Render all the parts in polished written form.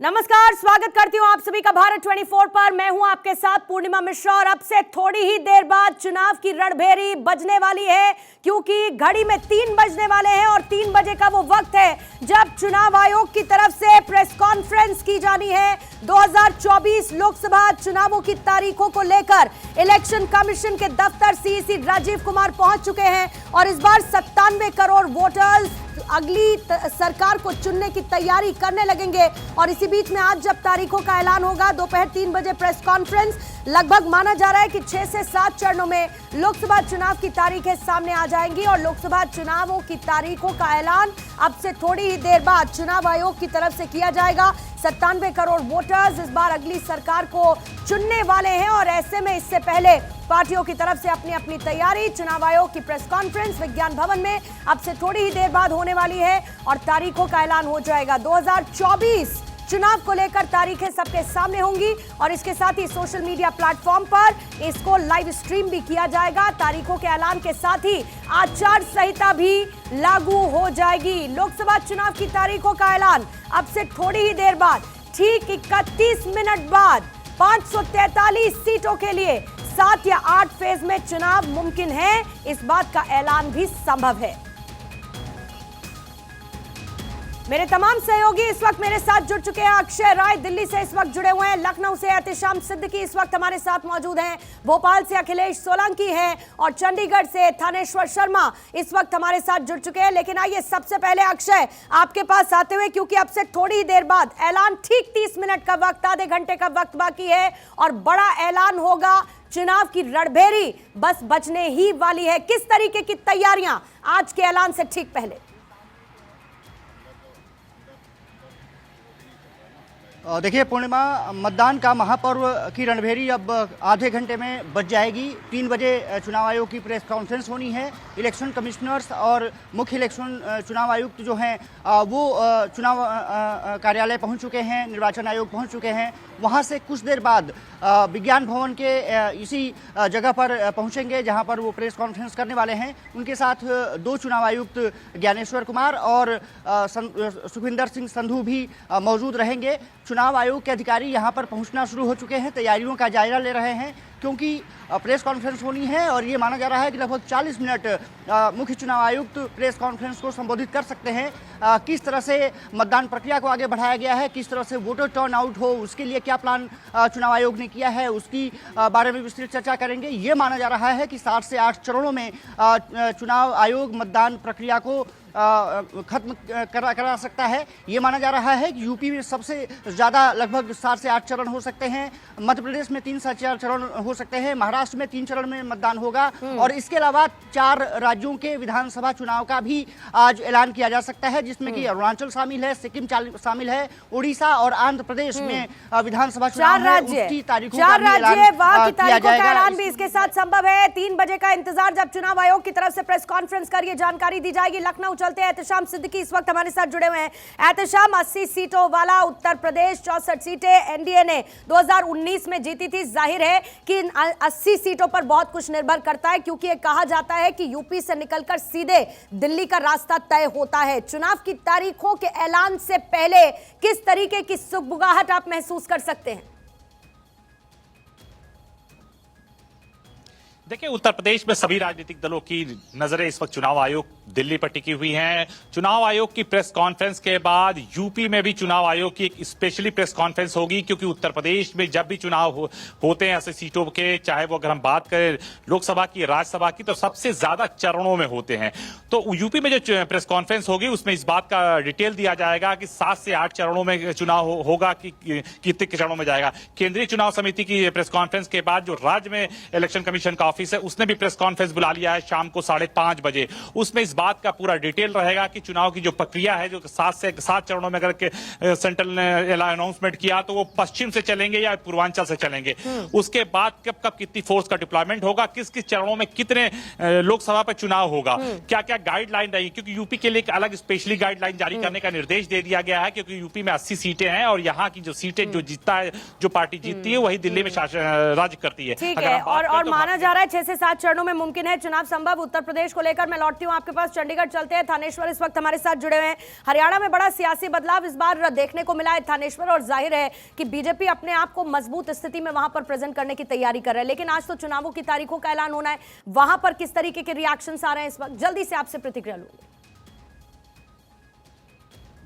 नमस्कार, स्वागत करती हूं आप सभी का भारत 24 पर। मैं हूं आपके साथ पूर्णिमा मिश्रा और अब से थोड़ी ही देर बाद चुनाव की रणभेरी बजने वाली है, क्योंकि घड़ी में 3 बजने वाले हैं और 3 बजे का वो वक्त है जब चुनाव आयोग की तरफ से प्रेस कॉन्फ्रेंस की जानी है। 2024 लोकसभा चुनावों की तारीखों को लेकर इलेक्शन कमीशन के दफ्तर सीईसी राजीव कुमार पहुंच चुके हैं और इस बार 97 करोड़ वोटर्स अगली सरकार को चुनने की तैयारी करने लगेंगे। और इसी बीच में आज जब तारीखों का ऐलान होगा, दोपहर 3 बजे प्रेस कॉन्फ्रेंस, लगभग माना जा रहा है कि 6 से 7 चरणों में लोकसभा चुनाव की तारीखें सामने आ जाएंगी और लोकसभा चुनावों की तारीखों का ऐलान अब से थोड़ी ही देर बाद चुनाव आयोग की तरफ से किया जाएगा। 97 करोड़ वोटर्स इस बार अगली सरकार को चुनने वाले हैं और ऐसे में इससे पहले पार्टियों की तरफ से अपनी अपनी तैयारी। चुनाव आयोग की प्रेस कॉन्फ्रेंस विज्ञान भवन में अब से थोड़ी ही देर बाद होने वाली है और तारीखों का ऐलान हो जाएगा। 2024 चुनाव को लेकर तारीखें सबके सामने होंगी और इसके साथ ही सोशल मीडिया प्लेटफॉर्म पर इसको लाइव स्ट्रीम भी किया जाएगा। तारीखों के ऐलान के साथ ही आचार संहिता भी लागू हो जाएगी। लोकसभा चुनाव की तारीखों का ऐलान अब से थोड़ी ही देर बाद, ठीक 31 मिनट बाद 543 सीटों के लिए 7 या 8 फेज में चुनाव मुमकिन है, इस बात का ऐलान भी संभव है। मेरे तमाम सहयोगी इस वक्त मेरे साथ जुड़ चुके हैं। अक्षय राय दिल्ली से इस वक्त जुड़े हुए हैं, लखनऊ से एहतेशाम सिद्दीकी इस वक्त हमारे साथ मौजूद हैं, भोपाल से अखिलेश सोलंकी हैं और चंडीगढ़ से थानेश्वर शर्मा इस वक्त हमारे साथ जुड़ चुके हैं। लेकिन आइए सबसे पहले अक्षय आपके पास आते हुए, क्योंकि अब से थोड़ी ही देर बाद ऐलान, ठीक 30 मिनट का वक्त, आधे घंटे का वक्त बाकी है और बड़ा ऐलान होगा। चुनाव की रणभेरी बस बचने ही वाली है। किस तरीके की तैयारियां आज के ऐलान से ठीक पहले? देखिए पूर्णिमा, मतदान का महापर्व की रणभेरी अब आधे घंटे में बच जाएगी। 3 बजे चुनाव आयोग की प्रेस कॉन्फ्रेंस होनी है। इलेक्शन कमिश्नर्स और मुख्य इलेक्शन चुनाव आयुक्त जो हैं वो चुनाव कार्यालय पहुंच चुके हैं, निर्वाचन आयोग पहुंच चुके हैं। वहां से कुछ देर बाद विज्ञान भवन के इसी जगह पर पहुंचेंगे जहां पर वो प्रेस कॉन्फ्रेंस करने वाले हैं। उनके साथ 2 चुनाव आयुक्त ज्ञानेश्वर कुमार और सुखविंदर सिंह संधू भी मौजूद रहेंगे। चुनाव आयोग के अधिकारी यहां पर पहुंचना शुरू हो चुके हैं, तैयारियों का जायजा ले रहे हैं, क्योंकि प्रेस कॉन्फ्रेंस होनी है और ये माना जा रहा है कि लगभग 40 मिनट मुख्य चुनाव आयुक्त प्रेस कॉन्फ्रेंस को संबोधित कर सकते हैं। किस तरह से मतदान प्रक्रिया को आगे बढ़ाया गया है, किस तरह से वोटर टर्न आउट हो, उसके लिए क्या प्लान चुनाव आयोग ने किया है, उसकी बारे में विस्तृत चर्चा करेंगे। ये माना जा रहा है कि 7 से 8 चरणों में चुनाव आयोग मतदान प्रक्रिया को खत्म करा सकता है। ये माना जा रहा है कि यूपी में सबसे ज़्यादा लगभग 7 से 8 चरण हो सकते हैं, मध्य प्रदेश में 3 से 4 चरण हो सकते हैं, महाराष्ट्र में 3 चरण में मतदान होगा और इसके अलावा 4 राज्यों के विधानसभा चुनाव का भी आज ऐलान किया जा सकता है, जिसमें कि अरुणाचल शामिल है, सिक्किम शामिल है, उड़ीसा और आंध्र प्रदेश में विधानसभा चुनाव है, उसकी तारीखों का भी ऐलान भी इसके साथ संभव है। 3 बजे का इंतजार जब चुनाव आयोग की तरफ से प्रेस कॉन्फ्रेंस कर ये जानकारी दी जाएगी। लखनऊ चलते हैं, एहतेशाम सिद्दीकी इस वक्त हमारे साथ जुड़े हुए हैं। एहतेशाम, 80 सीटों वाला उत्तर प्रदेश, 64 सीटें एनडीए ने 2019 में जीती थी। जाहिर है कि 80 सीटों पर बहुत कुछ निर्भर करता है, क्योंकि ये कहा जाता है कि यूपी से निकलकर सीधे दिल्ली का रास्ता तय होता है। चुनाव की तारीखों के ऐलान से पहले किस तरीके की सुगबुगाहट आप महसूस कर सकते हैं? देखिए, उत्तर प्रदेश में सभी राजनीतिक दलों की नजरें इस वक्त चुनाव आयोग दिल्ली पर टिकी हुई हैं। चुनाव आयोग की प्रेस कॉन्फ्रेंस के बाद यूपी में भी चुनाव आयोग की एक स्पेशली प्रेस कॉन्फ्रेंस होगी, क्योंकि उत्तर प्रदेश में जब भी चुनाव होते हैं ऐसे सीटों के, चाहे वो अगर हम बात करें लोकसभा की, राज्यसभा की, तो सबसे ज्यादा चरणों में होते हैं। तो यूपी में जो प्रेस कॉन्फ्रेंस होगी उसमें इस बात का डिटेल दिया जाएगा कि 7 से 8 चरणों में चुनाव होगा कि कितने चरणों में जाएगा। केंद्रीय चुनाव समिति की प्रेस कॉन्फ्रेंस के बाद जो राज्य में इलेक्शन कमीशन का ऑफिस है उसने भी प्रेस कॉन्फ्रेंस बुला लिया है शाम को 5:30 बजे। उसमें इस बात का पूरा डिटेल रहेगा कि चुनाव की जो प्रक्रिया है, जो 7 से 7 चरणों में अगर सेंट्रल ने अनाउंसमेंट किया तो वो पश्चिम से चलेंगे या पूर्वांचल से चलेंगे, उसके बाद कब कब कितनी फोर्स का डिप्लॉयमेंट होगा, किस किस चरणों में कितने लोकसभा पर चुनाव होगा, क्या क्या गाइडलाइन रहेगी, क्योंकि यूपी के लिए एक अलग स्पेशली गाइडलाइन जारी करने का निर्देश दे दिया गया है, क्योंकि यूपी में 80 सीटें हैं और यहाँ की जो सीटें जो जीतता है, जो पार्टी जीतती है वही दिल्ली में राज्य करती है। ठीक है, और माना जा रहा है है 6 से 7 चरणों में मुमकिन है चुनाव संभव। उत्तर प्रदेश को लेकर मैं लौटती हूं आपके पास, चंडीगढ़ चलते हैं। थानेश्वर इस वक्त हमारे साथ जुड़े हुए हैं। हरियाणा में बड़ा सियासी बदलाव इस बार देखने को मिला है थानेश्वर, और जाहिर है कि बीजेपी अपने आप को मजबूत स्थिति में वहां पर प्रेजेंट करने की तैयारी कर रहे हैं। लेकिन आज तो चुनावों की तारीखों का ऐलान होना है, वहां पर किस तरीके के रिएक्शंस आ रहे हैं इस वक्त, जल्दी से आपसे प्रतिक्रिया लूंगी।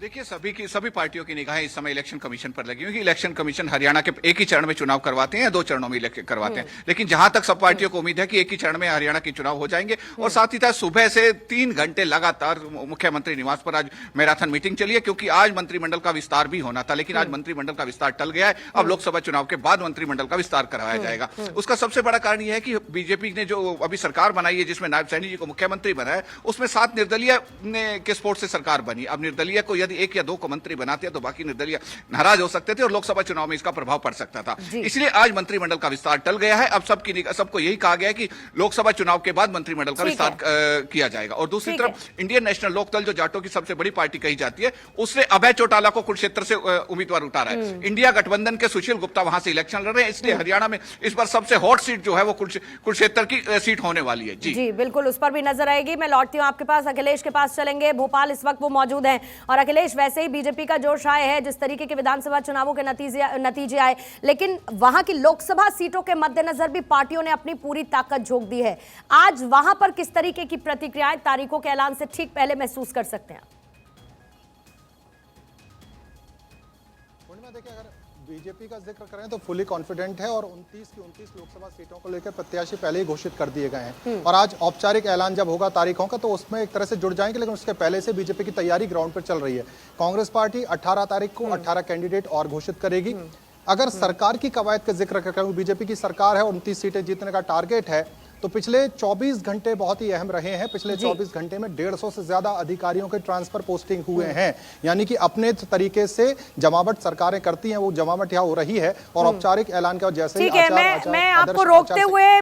देखिए, सभी पार्टियों की निगाहें इस समय इलेक्शन कमीशन पर लगी हुई, क्योंकि इलेक्शन कमीशन हरियाणा के एक ही चरण में चुनाव करवाते हैं या 2 चरणों में इलेक्शन करवाते हैं। लेकिन जहां तक सब पार्टियों को उम्मीद है कि एक ही चरण में हरियाणा के चुनाव हो जाएंगे। और साथ ही साथ सुबह से 3 घंटे लगातार मुख्यमंत्री निवास पर आज मैराथन मीटिंग चली है, क्योंकि आज मंत्रिमंडल का विस्तार भी होना था, लेकिन आज मंत्रिमंडल का विस्तार टल गया है। अब लोकसभा चुनाव के बाद मंत्रिमंडल का विस्तार कराया जाएगा। उसका सबसे बड़ा कारण यह है कि बीजेपी ने जो अभी सरकार बनाई है, जिसमें नायब सैनी जी को मुख्यमंत्री बनाया, उसमें 7 निर्दलीय के सपोर्ट से सरकार बनी। अब निर्दलीय को यदि 1 या 2 को मंत्री बनाते हैं तो बाकी निर्दलीय नाराज हो सकते थे और लोकसभा चुनाव में इसका प्रभाव पड़ सकता था। इसलिए आज मंत्रिमंडल का विस्तार टल गया है। अब सबको यही कहा गया है कि लोकसभा चुनाव के बाद मंत्रिमंडल का विस्तार किया जाएगा। और दूसरी तरफ इंडियन नेशनल लोकदल, जो जाटों की सबसे बड़ी पार्टी कही जाती है, उसने अभय चौटाला को कुरुक्षेत्र से उम्मीदवार उतारा है। इंडिया गठबंधन के सुशील गुप्ता वहां से इलेक्शन लड़ रहे हैं। इसलिए हरियाणा में इस बार सबसे हॉट सीट जो है वो कुरुक्षेत्र की सीट होने वाली है। जी बिल्कुल, उस पर भी नजर आएगी। मैं लौटती हूं आपके पास, अखिलेश के पास चलेंगे। भोपाल इस वक्त वो मौजूद हैं। और अखिलेश, वैसे ही बीजेपी का जोश आए है जिस तरीके के विधानसभा चुनावों के नतीजे आए, लेकिन वहां की लोकसभा सीटों के मद्देनजर भी पार्टियों ने अपनी पूरी ताकत झोंक दी है। आज वहां पर किस तरीके की प्रतिक्रियाएं तारीखों के ऐलान से ठीक पहले महसूस कर सकते हैं? देखिए, अगर बीजेपी का जिक्र करें तो फुली कॉन्फिडेंट है और 29 की 29 लोकसभा सीटों को लेकर प्रत्याशी पहले ही घोषित कर दिए गए हैं। और आज औपचारिक ऐलान जब होगा तारीखों का तो उसमें एक तरह से जुड़ जाएंगे, लेकिन उसके पहले से बीजेपी की तैयारी ग्राउंड पर चल रही है। कांग्रेस पार्टी 18 तारीख को 18 कैंडिडेट और घोषित करेगी। अगर सरकार की कवायद का जिक्र करें, बीजेपी की सरकार है, 29 सीटें जीतने का टारगेट है, तो पिछले 24 घंटे बहुत ही अहम रहे हैं। पिछले 24 घंटे में 150 से ज्यादा अधिकारियों के ट्रांसफर पोस्टिंग हुए हैं। यानी कि अपने तरीके से जमावट सरकारें करती हैं, वो जमावट यहाँ हो रही है। और औपचारिक ऐलान के जैसे ही ठीक है, मैं आपको रोकते हुए